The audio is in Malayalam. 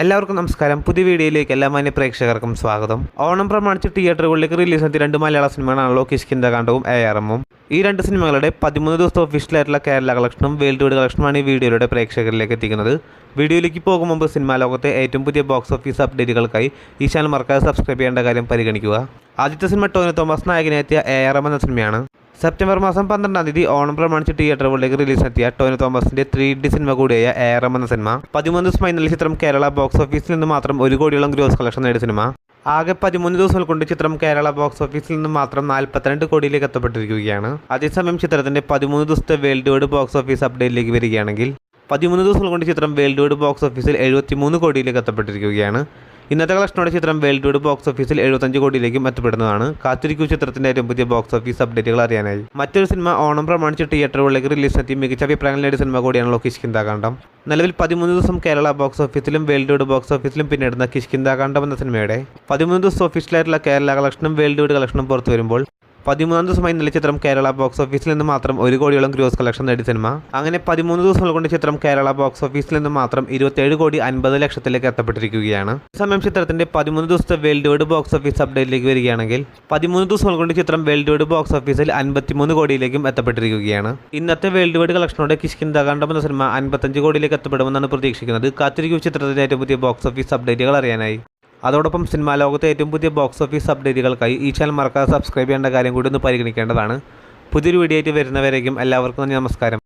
എല്ലാവർക്കും നമസ്കാരം. പുതിയ വീഡിയോയിലേക്ക് എല്ലാ മാന്യ പ്രേക്ഷകർക്കും സ്വാഗതം. ഓണം പ്രമാണിച്ച് തിയേറ്ററുകളിലേക്ക് റിലീസ് ചെയ്ത രണ്ട് മലയാള സിനിമകളാണല്ലോ കിഷ്കിന്ധാകാണ്ഡവും ARM-ഉം. ഈ രണ്ട് സിനിമകളുടെ 13 ദിവസത്തെ ഒഫീഷ്യലായിട്ടുള്ള കേരള കളക്ഷനും വേൾഡ് വൈഡ് കളക്ഷനുമാണ് ഈ വീഡിയോയുടെ പ്രേക്ഷകരിലേക്ക് എത്തിക്കുന്നത്. വീഡിയോയിലേക്ക് പോകും മുമ്പ് സിനിമാ ലോകത്തെ ഏറ്റവും പുതിയ ബോക്സ് ഓഫീസ് അപ്ഡേറ്റുകൾക്കായി ഈ ചാനൽ മറക്കാതെ സബ്സ്ക്രൈബ് ചെയ്യേണ്ട കാര്യം പരിഗണിക്കുക. ആദ്യത്തെ സിനിമ ടോവിനോ തോമസ് നായകനെത്തിയ ARM എന്ന സിനിമയാണ്. സെപ്റ്റംബർ മാസം 12-ാം തീയതി ഓണം പ്രമാണിച്ച് തിയേറ്ററുകളിലേക്ക് റിലീസെത്തിയ ടോവിനോ തോമസിന്റെ 3D സിനിമ കൂടിയായ ARM എന്ന സിനിമ 13 ദിവസമായി ഇന്നലെ ചിത്രം കേരള ബോക്സ് ഓഫീസിൽ നിന്ന് മാത്രം 1 കോടിയോളം ഗ്രോസ് കളക്ഷൻ നേടിയ സിനിമ. ആകെ 13 ദിവസങ്ങൾ കൊണ്ട് ചിത്രം കേരള ബോക്സ് ഓഫീസിൽ നിന്ന് മാത്രം 42 കോടിയിലേക്ക് എത്തപ്പെട്ടിരിക്കുകയാണ്. അതേസമയം ചിത്രത്തിന്റെ 13 ദിവസത്തെ വേൾഡ് വൈഡ് ബോക്സ് ഓഫീസ് അപ്ഡേറ്റിലേക്ക് വരികയാണെങ്കിൽ 13 ദിവസങ്ങൾ കൊണ്ട് ചിത്രം വേൾഡ് വൈഡ് ബോക്സ് ഓഫീസിൽ 73 കോടിയിലേക്ക് എത്തപ്പെട്ടിരിക്കുകയാണ്. ഇന്നത്തെ കളക്ഷനോടെ ചിത്രം വേൾഡ് വൈഡ് ബോക്സ് ഓഫീസിൽ 75 കോടിയിലേക്കും എത്തപ്പെടുന്നതാണ്. കാത്തിരിക്കൂ ചിത്രത്തിന്റെ ഏറ്റവും പുതിയ ബോക്സ് ഓഫീസ് അപ്ഡേറ്റുകൾ അറിയാനായി. മറ്റൊരു സിനിമ ഓണം പ്രമാണിച്ച് തിയേറ്ററുകളിലേക്ക് റിലീസെത്തി മികച്ച അഭിപ്രായങ്ങൾ നേടിയ സിനിമ കൂടിയാണല്ലോ കിഷ്കിന്ധാകാണ്ഡം. നിലവിൽ 13 ദിവസം കേരള ബോക്സ് ഓഫീസിലും വേൾഡ് വൈഡ് ബോക്സ് ഓഫീസിലും പിന്നിടുന്ന കിഷ്കിന്ധാകാണ്ഡം എന്ന സിനിമയുടെ 13 ദിവസം ഒഫീഷ്യലായിട്ടുള്ള കേരള കളക്ഷനും വേൾഡ് വൈഡ് കളക്ഷനും പുറത്തു വരുമ്പോൾ 13 ദിവസമായി ഇന്നലെ ചിത്രം കേരള ബോക്സ് ഓഫീസിൽ നിന്ന് മാത്രം 1 കോടിയോളം ഗ്രോസ് കളക്ഷൻ നേടിയ സിനിമ. അങ്ങനെ 13 ദിവസങ്ങൾ കൊണ്ട് ചിത്രം കേരള ബോക്സ് ഓഫീസിൽ നിന്ന് മാത്രം 27 കോടി 50 ലക്ഷത്തിലേക്ക് എത്തപ്പെട്ടിരിക്കുകയാണ്. സമയം ചിത്രത്തിന്റെ 13 ദിവസത്തെ വേൾഡ് വൈഡ് ബോക്സ് ഓഫീസ് അപ്ഡേറ്റിലേക്ക് വരികയാണെങ്കിൽ 13 ദിവസങ്ങൾ കൊണ്ട് ചിത്രം വേൾഡ് വൈഡ് ബോക്സ് ഓഫീസിൽ 53 കോടിയിലേക്കും എത്തപ്പെട്ടിരിക്കുകയാണ്. ഇന്നത്തെ വേൾഡ് വൈഡ് കളക്ഷനോടെ കിഷ്കിന്ധാകാണ്ഡം എന്ന സിനിമ 55 കോടിയിലേക്ക് എത്തപ്പെടുമെന്നാണ് പ്രതീക്ഷിക്കുന്നത്. കാത്തിരിക്കൂ ചിത്രത്തിന്റെ ഏറ്റവും പുതിയ ബോക്സ് ഓഫീസ് അപ്ഡേറ്റുകൾ അറിയാനായി. അതോടൊപ്പം സിനിമാ ലോകത്തെ ഏറ്റവും പുതിയ ബോക്സ് ഓഫീസ് അപ്ഡേറ്റുകൾക്കായി ഈ ചാനൽ മറക്കാതെ സബ്സ്ക്രൈബ് ചെയ്യേണ്ട കാര്യം കൂടി ഒന്ന് പരിഗണിക്കേണ്ടതാണ്. പുതിയൊരു വീഡിയോ ആയിട്ട് വരുന്നവരേക്കും എല്ലാവർക്കും നന്ദി, നമസ്കാരം.